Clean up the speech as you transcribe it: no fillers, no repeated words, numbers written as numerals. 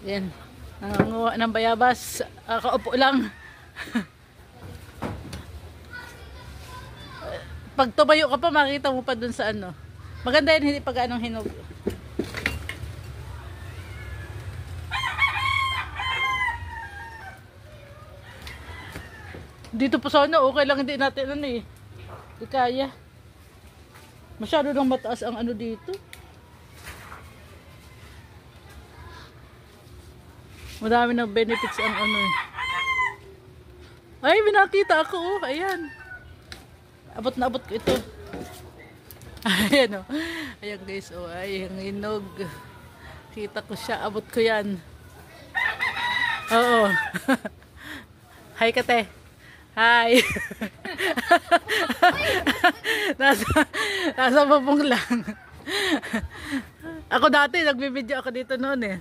Yan. Nanganguha ng bayabas. Kaupo lang. Pag tumayo ka pa, makita mo pa dun sa ano. Maganda yan, hindi pag anong hinog. Dito pa sana, okay lang, hindi natin ano eh. Di kaya. Masyado nang mataas ang ano dito. Madami ng benefits ang ano eh. Ay, binakita ako oh. Ayan. Abot na abot ko ito. Ayan oh. Ayan guys oh. Ay, ang hinog. Kita ko siya. Abot ko yan. Oo. Hi kate. Hi. nasa babong lang. Ako dati, nagbibideo ako dito noon eh.